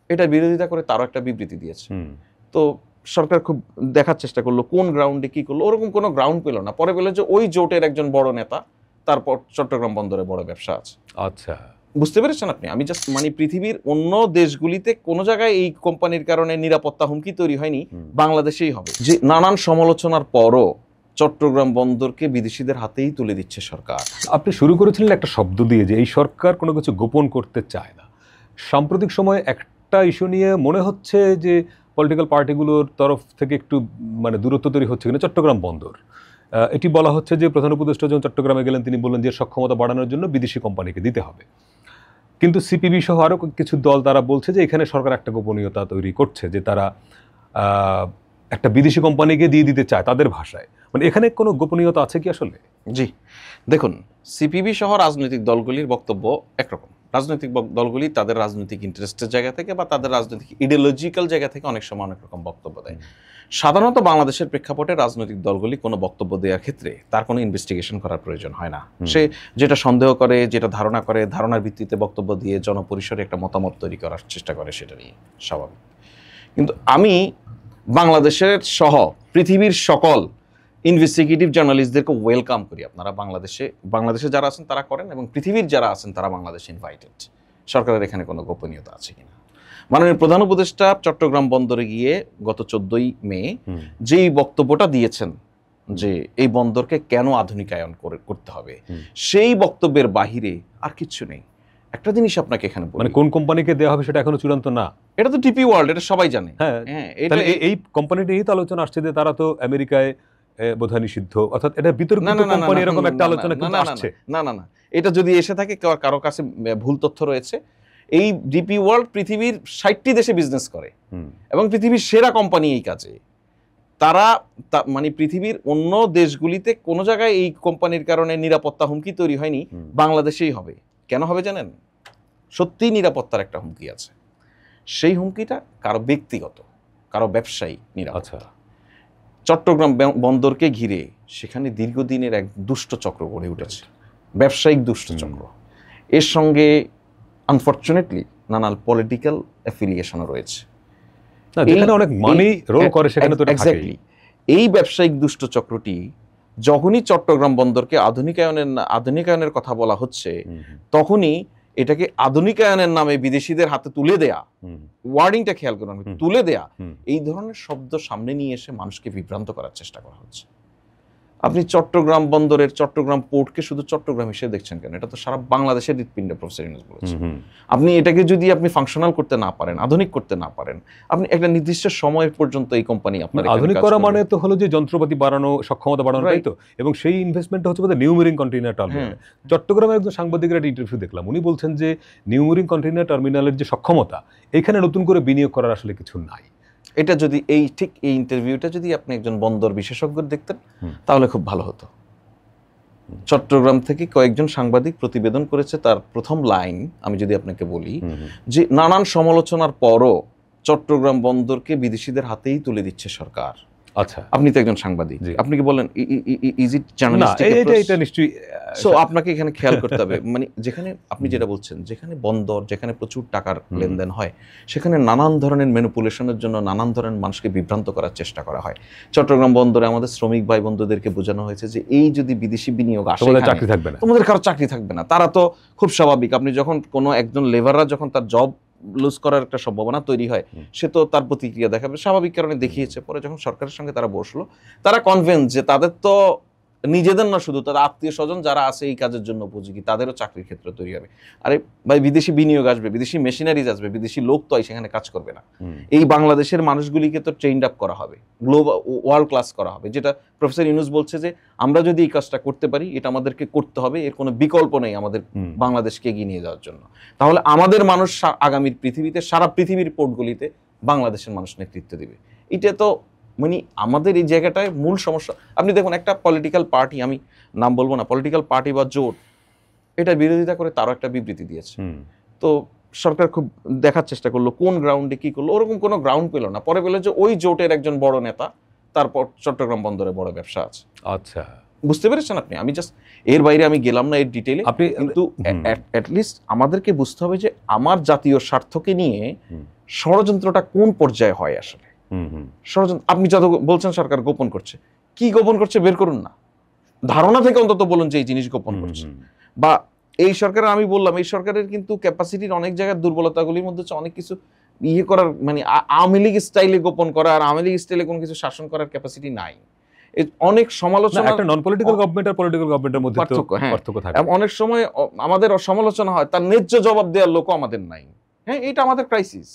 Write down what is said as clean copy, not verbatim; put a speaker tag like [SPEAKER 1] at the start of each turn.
[SPEAKER 1] এটার বিরোধিতা করে তারও একটা বিবৃতি দিয়েছে। তো সরকার খুব দেখার চেষ্টা করলো কোন গ্রাউন্ডে কি করলো, ওরকম কোনো গ্রাউন্ড পেল না। পরে পেল যে ওই জোটের একজন বড় নেতা, তারপর চট্টগ্রাম বন্দরে বড় ব্যবসা আছে।
[SPEAKER 2] আচ্ছা,
[SPEAKER 1] বুঝতে পেরেছেন আপনি? আমি জাস্ট মানে পৃথিবীর অন্য দেশগুলিতে কোনো জায়গায় এই কোম্পানির কারণে নিরাপত্তা হুমকি তৈরি হয়নি, বাংলাদেশেই হবে। যে নানান সমালোচনার পরও চট্টগ্রাম বন্দরকে বিদেশিদের হাতেই তুলে দিচ্ছে সরকার।
[SPEAKER 2] আপনি শুরু করেছিলেন একটা শব্দ দিয়ে যে এই সরকার কোনো কিছু গোপন করতে চায় না। সাম্প্রতিক সময়ে একটা ইস্যু নিয়ে মনে হচ্ছে যে পলিটিক্যাল পার্টিগুলোর তরফ থেকে একটু মানে দূরত্ব তৈরি হচ্ছে কিনা, চট্টগ্রাম বন্দর। এটি বলা হচ্ছে যে প্রধান উপদেষ্টা যখন চট্টগ্রামে গেলেন তিনি বললেন যে সক্ষমতা বাড়ানোর জন্য বিদেশি কোম্পানিকে দিতে হবে। কিন্তু সিপিবি সহ আরও কিছু দল তারা বলছে যে এখানে সরকার একটা গোপনীয়তা তৈরি করছে, যে তারা একটা বিদেশি কোম্পানিকে দিয়ে দিতে চায় তাদের ভাষায়। মানে এখানে কোনো গোপনীয়তা আছে কি আসলে?
[SPEAKER 1] জি, দেখুন, সিপিবি সহ রাজনৈতিক দলগুলির বক্তব্য একরকম। রাজনৈতিক দলগুলি তাদের রাজনৈতিক ইন্টারেস্টের জায়গা থেকে বা তাদের রাজনৈতিক ইডিওলজিক্যাল জায়গা থেকে অনেক সময় অনেক রকম বক্তব্য দেয়। সাধারণত বাংলাদেশের প্রেক্ষাপটে রাজনৈতিক দলগুলি কোনো বক্তব্য দেওয়ার ক্ষেত্রে তার কোনো ইনভেস্টিগেশন করার প্রয়োজন হয় না। সে যেটা সন্দেহ করে, যেটা ধারণা করে, ধারণার ভিত্তিতে বক্তব্য দিয়ে জনপরিসরে একটা মতামত তৈরি করার চেষ্টা করে, সেটা নিয়ে স্বাভাবিক। কিন্তু আমি বাংলাদেশের সহ পৃথিবীর সকল ইনভেস্টিগেটিভ জার্নালিস্টদেরকে ওয়েলকাম করি। আপনারা বাংলাদেশে যারা আছেন তারা করেন, এবং পৃথিবীর যারা আছেন তারা বাংলাদেশে ইনভাইটেড। সরকারের এখানে কোনো গোপনীয়তা আছে কিনা। মাননীয় প্রধান উপদেষ্টা চট্টগ্রাম বন্দরে গিয়ে গত 14ই মে যেই বক্তব্যটা দিয়েছেন যে এই বন্দরকে কেন আধুনিকায়ন করতে হবে, সেই বক্তব্যের বাহিরে আর কিচ্ছু নেই। একটা জিনিস আপনাকে এখানে বলি,
[SPEAKER 2] মানে কোন কোম্পানিকে দেওয়া হবে সেটা এখনো চূড়ান্ত না।
[SPEAKER 1] এটা তো ডিপি ওয়ার্ল্ড, এটা সবাই জানে।
[SPEAKER 2] হ্যাঁ, এই কোম্পানিটা নিয়ে তো আলোচনা আসছে যে তারা তো আমেরিকায় বোধহয় নিষিদ্ধ, অর্থাৎ এটা বিতর্কিত কোম্পানি, এরকম একটা আলোচনা কিন্তু আসছে।
[SPEAKER 1] না, এটা যদি এসে থাকে কারো কাছে ভুল তথ্য রয়েছে। এই ডিপি ওয়ার্ল্ড পৃথিবীর 60টি দেশে বিজনেস করে এবং পৃথিবীর সেরা কোম্পানি এই কাজে। তারা মানে পৃথিবীর অন্য দেশগুলিতে কোনো জায়গায় এই কোম্পানির কারণে নিরাপত্তা হুমকি তৈরি হয়নি, বাংলাদেশেই হবে। কেন হবে জানেন? সত্যিই নিরাপত্তার একটা হুমকি আছে। সেই হুমকিটা কারো ব্যক্তিগত, কারো ব্যবসায়ী নিরাপত্তা। চট্টগ্রাম বন্দরকে ঘিরে সেখানে দীর্ঘদিনের এক দুষ্ট চক্র গড়ে উঠেছে, ব্যবসায়িক দুষ্ট চক্র। এর সঙ্গে আনফরচুনেটলি নানান পলিটিক্যাল অ্যাফিলিয়েশনও রয়েছে।
[SPEAKER 2] যেখানে অনেক মানি রোল করে সেখানে তো এক্স্যাক্টলি
[SPEAKER 1] এই ব্যবসায়িক দুষ্ট চক্রটি যখনই চট্টগ্রাম বন্দরকে আধুনিকায়নের কথা বলা হচ্ছে, তখনই এটাকে আধুনিকায়নের নামে বিদেশিদের হাতে তুলে দেয়া, ওয়ার্ডিংটা খেয়াল করুন, তুলে দেয়া, এই ধরনের শব্দ সামনে নিয়ে এসে মানুষকে বিভ্রান্ত করার চেষ্টা করা হচ্ছে। আপনি চট্টগ্রাম বন্দরের চট্টগ্রাম পোর্টকে শুধু চট্টগ্রাম হিসেবে দেখছেন কেন? এটা তো সারা বাংলাদেশের হৃৎপিণ্ড, প্রফেসর ইউনূস বলেছেন। আপনি এটাকে যদি আপনি ফাংশনাল করতে না পারেন, আধুনিক করতে না পারেন, আপনি একটা নির্দিষ্ট সময় পর্যন্ত এই কোম্পানি আপনার
[SPEAKER 2] আধুনিক করা মানে তো হলো যে যন্ত্রপাতি বাড়ানো, সক্ষমতা বাড়ানো, তাই তো। এবং সেই ইনভেস্টমেন্টটা হচ্ছে নিউ মেরিন কন্টেইনার টার্মিনাল। চট্টগ্রামের একজন সাংবাদিকের একটা ইন্টারভিউ দেখলাম, উনি বলছেন যে নিউ মেরিন কন্টেইনার টার্মিনালের যে সক্ষমতা, এখানে নতুন করে বিনিয়োগ করার আসলে কিছু নাই।
[SPEAKER 1] এটা যদি এই ইন্টারভিউটা যদি আপনি একজন বন্দর বিশেষজ্ঞ দেখতেন তাহলে খুব ভালো হতো। চট্টগ্রাম থেকে কয়েকজন সাংবাদিক প্রতিবেদন করেছে, তার প্রথম লাইন আমি যদি আপনাকে বলি যে নানান সমালোচনার পরও চট্টগ্রাম বন্দরকে বিদেশিদের হাতেই তুলে দিচ্ছে সরকার।
[SPEAKER 2] আচ্ছা,
[SPEAKER 1] আপনি তো একজন সাংবাদিক, আপনি কি বলেন ইজ ইট জার্নালিস্টিক?
[SPEAKER 2] এটা নিশ্চয়ই।
[SPEAKER 1] সো আপনাকে এখানে খেয়াল করতে হবে, মানে যেখানে আপনি যেটা বলছেন, যেখানে বন্দর, যেখানে প্রচুর টাকার লেনদেন হয়, সেখানে নানান ধরনের ম্যানিপুলেশনের জন্য নানান ধরনের মানুষকে বিভ্রান্ত করার চেষ্টা করা হয়। চট্টগ্রাম বন্দরে আমাদের শ্রমিক ভাই বন্ধুদেরকে বোঝানো হয়েছে যে এই যদি বিদেশি বিনিয়োগ আসে,
[SPEAKER 2] চাকরি থাকবে না,
[SPEAKER 1] তোমাদের কারো চাকরি থাকবে না। তারা তো খুব স্বাভাবিক, আপনি যখন কোনো একজন লেবাররা যখন তার জব লুজ করার একটা সম্ভাবনা তৈরি হয়, সে তো তার প্রতিক্রিয়া দেখাবে, স্বাভাবিক কারণে দেখিয়েছে। পরে যখন সরকারের সঙ্গে তারা বসলো, তারা কনভিন্স যে তাদের তো নিজেদের না, শুধু তাদের আত্মীয় স্বজন যারা আছে এই কাজের জন্য উপযোগী, তাদেরও চাকরির ক্ষেত্র তৈরি হবে। আরে ভাই, বিদেশি বিনিয়োগ আসবে, বিদেশি মেশিনারিজ আসবে, বিদেশি লোক তো সেখানে কাজ করবে না। এই বাংলাদেশের মানুষগুলিকে তো ট্রেন্ড আপ করা হবে, গ্লোবাল ওয়ার্ল্ড ক্লাস করা হবে। যেটা প্রফেসর ইউনূস বলছে যে আমরা যদি এই কাজটা করতে পারি, এটা আমাদেরকে করতে হবে, এর কোনো বিকল্প নেই আমাদের বাংলাদেশকে এগিয়ে নিয়ে যাওয়ার জন্য। তাহলে আমাদের মানুষ আগামীর পৃথিবীতে, সারা পৃথিবীর পোর্টগুলিতে বাংলাদেশের মানুষ নেতৃত্ব দিবে। এটা তো মানে আমাদের এই জায়গাটায় মূল সমস্যা। আপনি দেখুন, একটা পলিটিক্যাল পার্টি, আমি নাম বলবো না, পলিটিক্যাল পার্টি বা জোট, এটার বিরোধিতা করে তারও একটা বিবৃতি দিয়েছে। তো সরকার খুব দেখার চেষ্টা করলো কোন গ্রাউন্ডে কি করলো, ওরকম কোনো গ্রাউন্ড পেল না। পরে পেল যে ওই জোটের একজন বড় নেতা, তারপর চট্টগ্রাম বন্দরে বড় ব্যবসা আছে।
[SPEAKER 2] আচ্ছা।
[SPEAKER 1] বুঝতে পেরেছেন আপনি? আমি জাস্ট এর বাইরে আমি গেলাম না এর ডিটেইলে।
[SPEAKER 2] আপনি
[SPEAKER 1] কিন্তু অ্যাটলিস্ট আমাদেরকে বুঝতে হবে যে আমার জাতীয় স্বার্থকে নিয়ে ষড়যন্ত্রটা কোন পর্যায়ে হয় আসলে। ষড়যন্ত্র আপনি যত বলছেন সরকার গোপন করছে, কি গোপন করছে বের করুন না, ধারণা থেকে অন্তত বলুন যে এই জিনিস গোপন করছে। বা এই সরকারের, আমি বললাম এই সরকারের কিন্তু ক্যাপাসিটির অনেক জায়গায় দুর্বলতাগুলির মধ্যে হচ্ছে অনেক কিছু ইয়ে করার, মানে আওয়ামী লীগ স্টাইলে গোপন করা আর আওয়ামী লীগ স্টাইলে কোনো কিছু শাসন করার ক্যাপাসিটি নাই। অনেক সমালোচনা,
[SPEAKER 2] একটা নন পলিটিক্যাল গভর্নমেন্ট আর পলিটিক্যাল গভর্নমেন্টের মধ্যে
[SPEAKER 1] পার্থক্য, হ্যাঁ,
[SPEAKER 2] পার্থক্য থাকে।
[SPEAKER 1] অনেক সময় আমাদের সমালোচনা হয়, তার ন্যায্য জবাব দেওয়ার লোকও আমাদের নাই। হ্যাঁ, এটা আমাদের ক্রাইসিস।